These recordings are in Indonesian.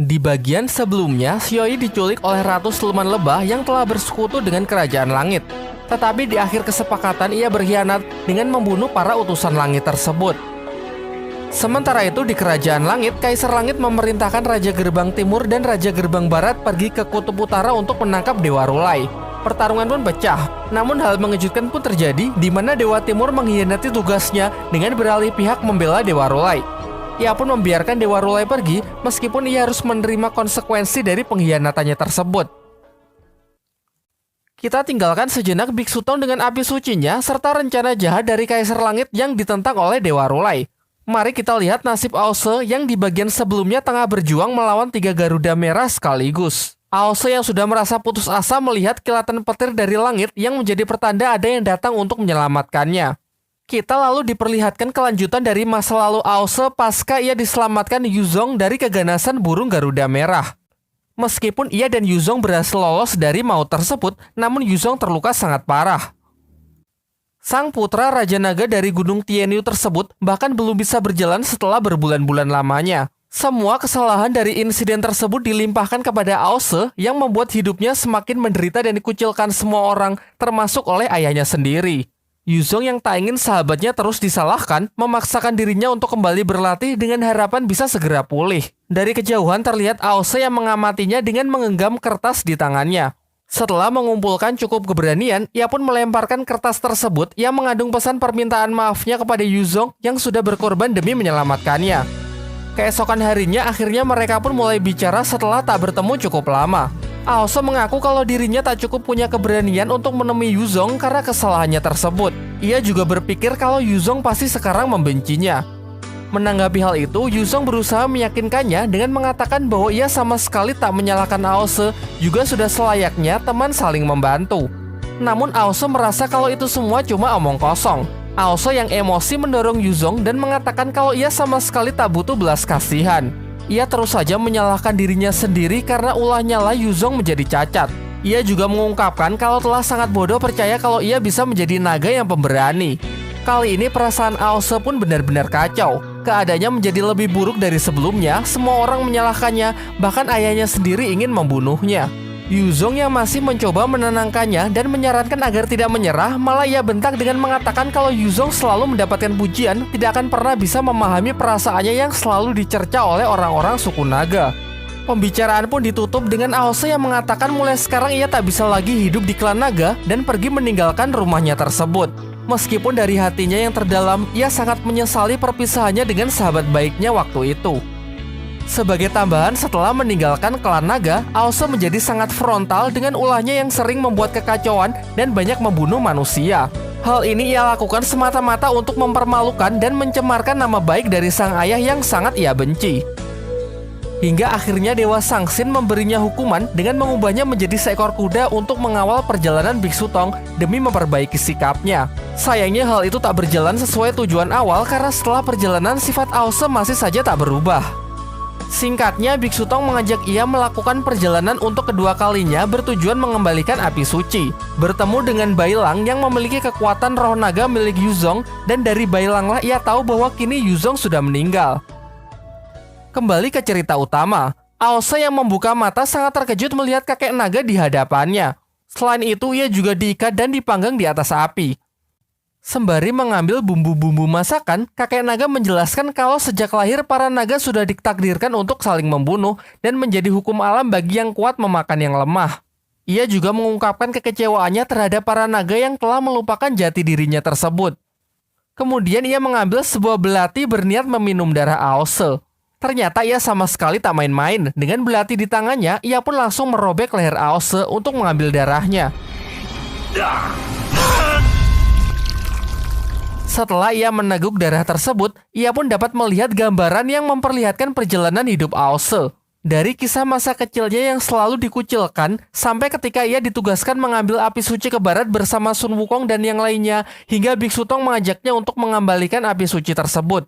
Di bagian sebelumnya, Xiaoyi diculik oleh Ratu Siluman Lebah yang telah bersekutu dengan Kerajaan Langit. Tetapi di akhir kesepakatan ia berkhianat dengan membunuh para utusan langit tersebut. Sementara itu di Kerajaan Langit, Kaisar Langit memerintahkan Raja Gerbang Timur dan Raja Gerbang Barat pergi ke Kutub Utara untuk menangkap Dewa Rulai. Pertarungan pun pecah, namun hal mengejutkan pun terjadi di mana Dewa Timur mengkhianati tugasnya dengan beralih pihak membela Dewa Rulai. Ia pun membiarkan Dewa Rulai pergi meskipun ia harus menerima konsekuensi dari pengkhianatannya tersebut. Kita tinggalkan sejenak Biksu Tong dengan api sucinya serta rencana jahat dari Kaisar Langit yang ditentang oleh Dewa Rulai. Mari kita lihat nasib Aose yang di bagian sebelumnya tengah berjuang melawan 3 Garuda Merah sekaligus. Aose yang sudah merasa putus asa melihat kilatan petir dari langit yang menjadi pertanda ada yang datang untuk menyelamatkannya. Kita lalu diperlihatkan kelanjutan dari masa lalu Aose pasca ia diselamatkan Yuzong dari keganasan burung Garuda Merah. Meskipun ia dan Yuzong berhasil lolos dari maut tersebut, namun Yuzong terluka sangat parah. Sang putra Raja Naga dari Gunung Tianyu tersebut bahkan belum bisa berjalan setelah berbulan-bulan lamanya. Semua kesalahan dari insiden tersebut dilimpahkan kepada Aose yang membuat hidupnya semakin menderita dan dikucilkan semua orang, termasuk oleh ayahnya sendiri. Yuzong yang tak ingin sahabatnya terus disalahkan, memaksakan dirinya untuk kembali berlatih dengan harapan bisa segera pulih. Dari kejauhan terlihat Aose yang mengamatinya dengan menggenggam kertas di tangannya. Setelah mengumpulkan cukup keberanian, ia pun melemparkan kertas tersebut yang mengandung pesan permintaan maafnya kepada Yuzong yang sudah berkorban demi menyelamatkannya. Keesokan harinya akhirnya mereka pun mulai bicara setelah tak bertemu cukup lama. Aose mengaku kalau dirinya tak cukup punya keberanian untuk menemui Yuzong karena kesalahannya tersebut. Ia juga berpikir kalau Yuzong pasti sekarang membencinya. Menanggapi hal itu, Yuzong berusaha meyakinkannya dengan mengatakan bahwa ia sama sekali tak menyalahkan Aose, juga sudah selayaknya teman saling membantu. Namun Aose merasa kalau itu semua cuma omong kosong. Aose yang emosi mendorong Yuzong dan mengatakan kalau ia sama sekali tak butuh belas kasihan. Ia terus saja menyalahkan dirinya sendiri karena ulahnya lah Yuzong menjadi cacat. Ia juga mengungkapkan kalau telah sangat bodoh percaya kalau ia bisa menjadi naga yang pemberani. Kali ini perasaan Aose pun benar-benar kacau. Keadaannya menjadi lebih buruk dari sebelumnya, semua orang menyalahkannya, bahkan ayahnya sendiri ingin membunuhnya. Yuzong yang masih mencoba menenangkannya dan menyarankan agar tidak menyerah, malah ia bentak dengan mengatakan kalau Yuzong selalu mendapatkan pujian, tidak akan pernah bisa memahami perasaannya yang selalu dicerca oleh orang-orang suku naga. Pembicaraan pun ditutup dengan Aose yang mengatakan mulai sekarang ia tak bisa lagi hidup di klan naga dan pergi meninggalkan rumahnya tersebut. Meskipun dari hatinya yang terdalam, ia sangat menyesali perpisahannya dengan sahabat baiknya waktu itu. Sebagai tambahan, setelah meninggalkan klan naga, Aose menjadi sangat frontal dengan ulahnya yang sering membuat kekacauan dan banyak membunuh manusia. Hal ini ia lakukan semata-mata untuk mempermalukan dan mencemarkan nama baik dari sang ayah yang sangat ia benci. Hingga akhirnya Dewa Sangsin memberinya hukuman dengan mengubahnya menjadi seekor kuda untuk mengawal perjalanan Biksu Tong demi memperbaiki sikapnya. Sayangnya hal itu tak berjalan sesuai tujuan awal karena setelah perjalanan sifat Aose masih saja tak berubah. Singkatnya, Biksu Tong mengajak ia melakukan perjalanan untuk kedua kalinya bertujuan mengembalikan api suci. Bertemu dengan Bailang yang memiliki kekuatan roh naga milik Yuzong, dan dari Bailanglah ia tahu bahwa kini Yuzong sudah meninggal. Kembali ke cerita utama, Aose yang membuka mata sangat terkejut melihat kakek naga di hadapannya. Selain itu, ia juga diikat dan dipanggang di atas api. Sembari mengambil bumbu-bumbu masakan, kakek naga menjelaskan kalau sejak lahir para naga sudah ditakdirkan untuk saling membunuh dan menjadi hukum alam bagi yang kuat memakan yang lemah. Ia juga mengungkapkan kekecewaannya terhadap para naga yang telah melupakan jati dirinya tersebut. Kemudian ia mengambil sebuah belati berniat meminum darah Aose. Ternyata ia sama sekali tak main-main. Dengan belati di tangannya, ia pun langsung merobek leher Aose untuk mengambil darahnya. Setelah ia meneguk darah tersebut, ia pun dapat melihat gambaran yang memperlihatkan perjalanan hidup Aose. Dari kisah masa kecilnya yang selalu dikucilkan, sampai ketika ia ditugaskan mengambil api suci ke barat bersama Sun Wukong dan yang lainnya, hingga Biksu Tong mengajaknya untuk mengembalikan api suci tersebut.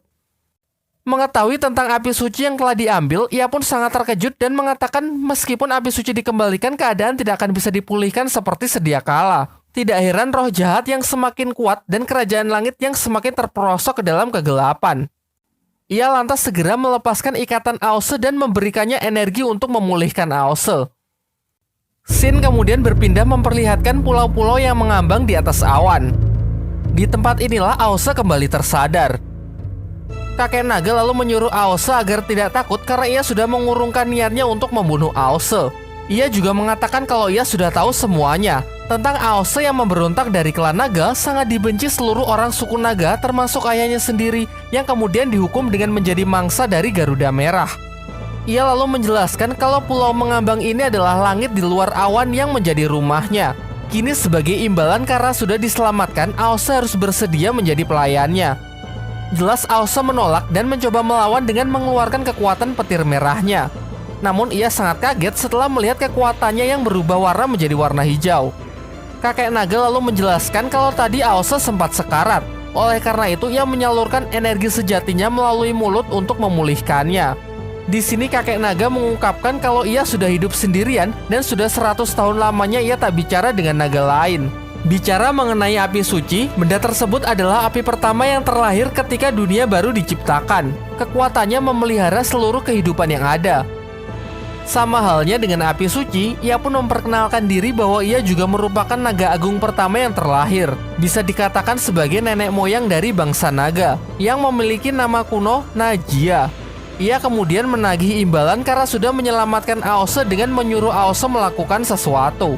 Mengetahui tentang api suci yang telah diambil, ia pun sangat terkejut dan mengatakan meskipun api suci dikembalikan, keadaan tidak akan bisa dipulihkan seperti sedia kala. Tidak heran roh jahat yang semakin kuat dan kerajaan langit yang semakin terperosok ke dalam kegelapan. Ia lantas segera melepaskan ikatan Aose dan memberikannya energi untuk memulihkan Aose. Scene kemudian berpindah memperlihatkan pulau-pulau yang mengambang di atas awan. Di tempat inilah Aose kembali tersadar. Kakek naga lalu menyuruh Aose agar tidak takut karena ia sudah mengurungkan niatnya untuk membunuh Aose. Ia juga mengatakan kalau ia sudah tahu semuanya tentang Aose yang memberontak dari klan naga, sangat dibenci seluruh orang suku naga termasuk ayahnya sendiri yang kemudian dihukum dengan menjadi mangsa dari Garuda Merah. Ia lalu menjelaskan kalau pulau mengambang ini adalah langit di luar awan yang menjadi rumahnya. Kini sebagai imbalan karena sudah diselamatkan, Aose harus bersedia menjadi pelayannya. Jelas Aose menolak dan mencoba melawan dengan mengeluarkan kekuatan petir merahnya. Namun ia sangat kaget setelah melihat kekuatannya yang berubah warna menjadi warna hijau. Kakek naga lalu menjelaskan kalau tadi Aose sempat sekarat. Oleh karena itu ia menyalurkan energi sejatinya melalui mulut untuk memulihkannya. Di sini kakek naga mengungkapkan kalau ia sudah hidup sendirian dan sudah 100 tahun lamanya ia tak bicara dengan naga lain. Bicara mengenai api suci, benda tersebut adalah api pertama yang terlahir ketika dunia baru diciptakan. Kekuatannya memelihara seluruh kehidupan yang ada. Sama halnya dengan api suci, ia pun memperkenalkan diri bahwa ia juga merupakan naga agung pertama yang terlahir. Bisa dikatakan sebagai nenek moyang dari bangsa naga, yang memiliki nama kuno Najia. Ia kemudian menagih imbalan karena sudah menyelamatkan Aose dengan menyuruh Aose melakukan sesuatu.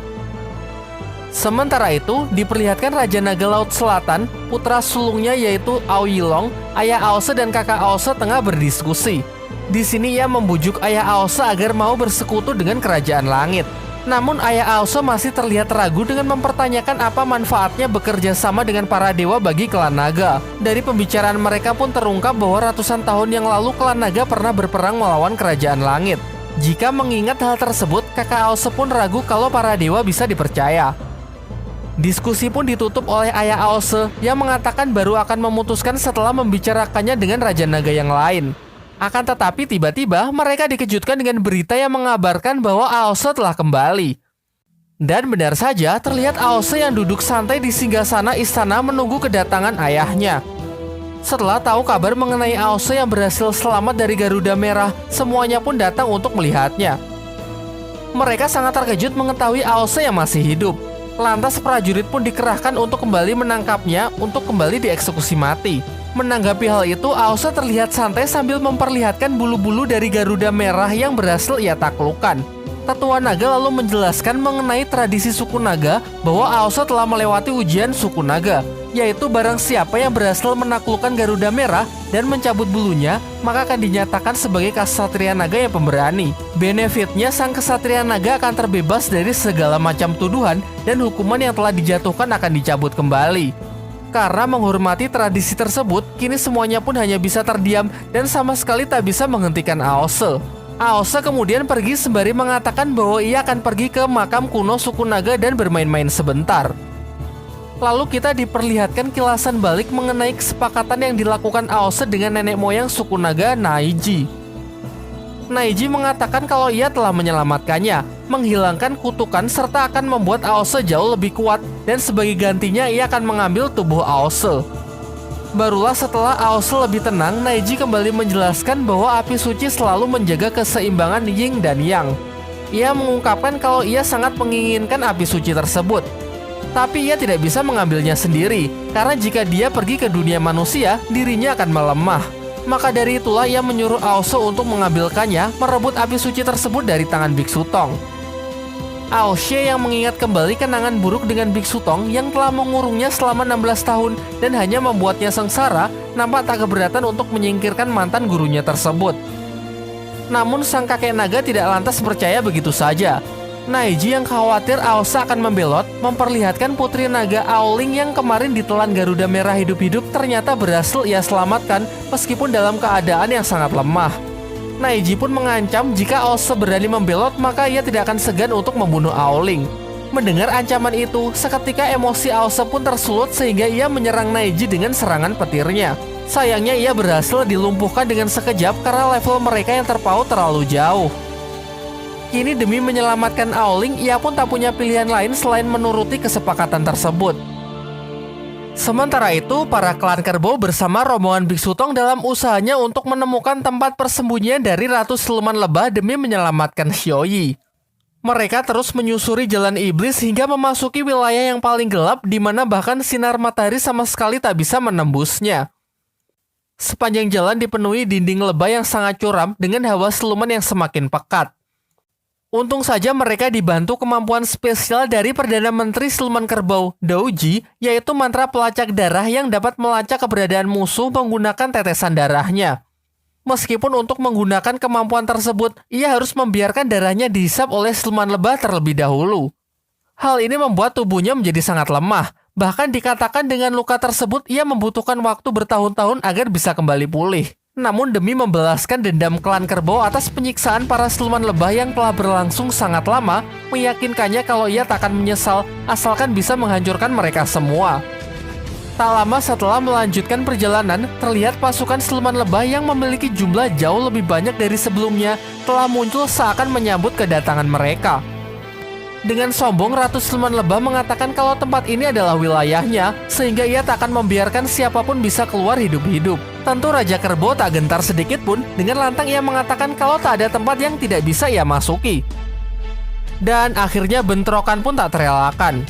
Sementara itu, diperlihatkan Raja Naga Laut Selatan, putra sulungnya yaitu Aoyilong, ayah Aose dan kakak Aose tengah berdiskusi. Di sini ia membujuk ayah Aose agar mau bersekutu dengan kerajaan langit. Namun ayah Aose masih terlihat ragu dengan mempertanyakan apa manfaatnya bekerja sama dengan para dewa bagi klan naga. Dari pembicaraan mereka pun terungkap bahwa ratusan tahun yang lalu klan naga pernah berperang melawan kerajaan langit. Jika mengingat hal tersebut, kakak Aose pun ragu kalau para dewa bisa dipercaya. Diskusi pun ditutup oleh ayah Aose yang mengatakan baru akan memutuskan setelah membicarakannya dengan raja naga yang lain. Akan tetapi tiba-tiba mereka dikejutkan dengan berita yang mengabarkan bahwa Aose telah kembali. Dan benar saja terlihat Aose yang duduk santai di singgasana istana menunggu kedatangan ayahnya. Setelah tahu kabar mengenai Aose yang berhasil selamat dari Garuda Merah, semuanya pun datang untuk melihatnya. Mereka sangat terkejut mengetahui Aose yang masih hidup. Lantas prajurit pun dikerahkan untuk kembali menangkapnya untuk kembali dieksekusi mati. Menanggapi hal itu, Aose terlihat santai sambil memperlihatkan bulu-bulu dari Garuda Merah yang berhasil ia taklukkan. Tetua naga lalu menjelaskan mengenai tradisi suku naga bahwa Aose telah melewati ujian suku naga, yaitu barang siapa yang berhasil menaklukkan Garuda Merah dan mencabut bulunya, maka akan dinyatakan sebagai ksatria naga yang pemberani. Benefitnya, sang ksatria naga akan terbebas dari segala macam tuduhan dan hukuman yang telah dijatuhkan akan dicabut kembali. Karena menghormati tradisi tersebut, kini semuanya pun hanya bisa terdiam dan sama sekali tak bisa menghentikan Aose. Aose kemudian pergi sembari mengatakan bahwa ia akan pergi ke makam kuno suku naga dan bermain-main sebentar. Lalu kita diperlihatkan kilasan balik mengenai kesepakatan yang dilakukan Aose dengan nenek moyang suku naga Naiji. Naiji mengatakan kalau ia telah menyelamatkannya, menghilangkan kutukan serta akan membuat Aose jauh lebih kuat dan sebagai gantinya ia akan mengambil tubuh Aose. Barulah setelah Aose lebih tenang, Naiji kembali menjelaskan bahwa api suci selalu menjaga keseimbangan yin dan yang. Ia mengungkapkan kalau ia sangat menginginkan api suci tersebut. Tapi ia tidak bisa mengambilnya sendiri, karena jika dia pergi ke dunia manusia, dirinya akan melemah. Maka dari itulah ia menyuruh Aose untuk mengambilkannya, merebut api suci tersebut dari tangan Biksu Tong. Aose yang mengingat kembali kenangan buruk dengan Biksu Tong yang telah mengurungnya selama 16 tahun dan hanya membuatnya sengsara, nampak tak keberatan untuk menyingkirkan mantan gurunya tersebut. Namun sang kakek naga tidak lantas percaya begitu saja. Naiji yang khawatir Aose akan membelot, memperlihatkan putri naga Aoling yang kemarin ditelan Garuda Merah hidup-hidup ternyata berhasil ia selamatkan meskipun dalam keadaan yang sangat lemah. Naiji pun mengancam jika Aose berani membelot maka ia tidak akan segan untuk membunuh Aoling. Mendengar ancaman itu, seketika emosi Aose pun tersulut sehingga ia menyerang Naiji dengan serangan petirnya. Sayangnya ia berhasil dilumpuhkan dengan sekejap karena level mereka yang terpaut terlalu jauh. Kini demi menyelamatkan Aoling, ia pun tak punya pilihan lain selain menuruti kesepakatan tersebut. Sementara itu, para klan kerbau bersama rombongan Biksu Tong dalam usahanya untuk menemukan tempat persembunyian dari Ratu Siluman Lebah demi menyelamatkan Xiaoyi. Mereka terus menyusuri jalan iblis hingga memasuki wilayah yang paling gelap di mana bahkan sinar matahari sama sekali tak bisa menembusnya. Sepanjang jalan dipenuhi dinding lebah yang sangat curam dengan hawa siluman yang semakin pekat. Untung saja mereka dibantu kemampuan spesial dari Perdana Menteri Siluman Kerbau, Douji, yaitu mantra pelacak darah yang dapat melacak keberadaan musuh menggunakan tetesan darahnya. Meskipun untuk menggunakan kemampuan tersebut, ia harus membiarkan darahnya dihisap oleh siluman lebah terlebih dahulu. Hal ini membuat tubuhnya menjadi sangat lemah. Bahkan dikatakan dengan luka tersebut, ia membutuhkan waktu bertahun-tahun agar bisa kembali pulih. Namun demi membalaskan dendam klan kerbau atas penyiksaan para siluman lebah yang telah berlangsung sangat lama, meyakinkannya kalau ia tak akan menyesal asalkan bisa menghancurkan mereka semua. Tak lama setelah melanjutkan perjalanan, terlihat pasukan siluman lebah yang memiliki jumlah jauh lebih banyak dari sebelumnya telah muncul seakan menyambut kedatangan mereka. Dengan sombong, Ratu Siluman Lebah mengatakan kalau tempat ini adalah wilayahnya, sehingga ia tak akan membiarkan siapapun bisa keluar hidup-hidup. Tentu Raja Kerbau tak gentar sedikit pun, dengan lantang ia mengatakan kalau tak ada tempat yang tidak bisa ia masuki. Dan akhirnya bentrokan pun tak terelakkan.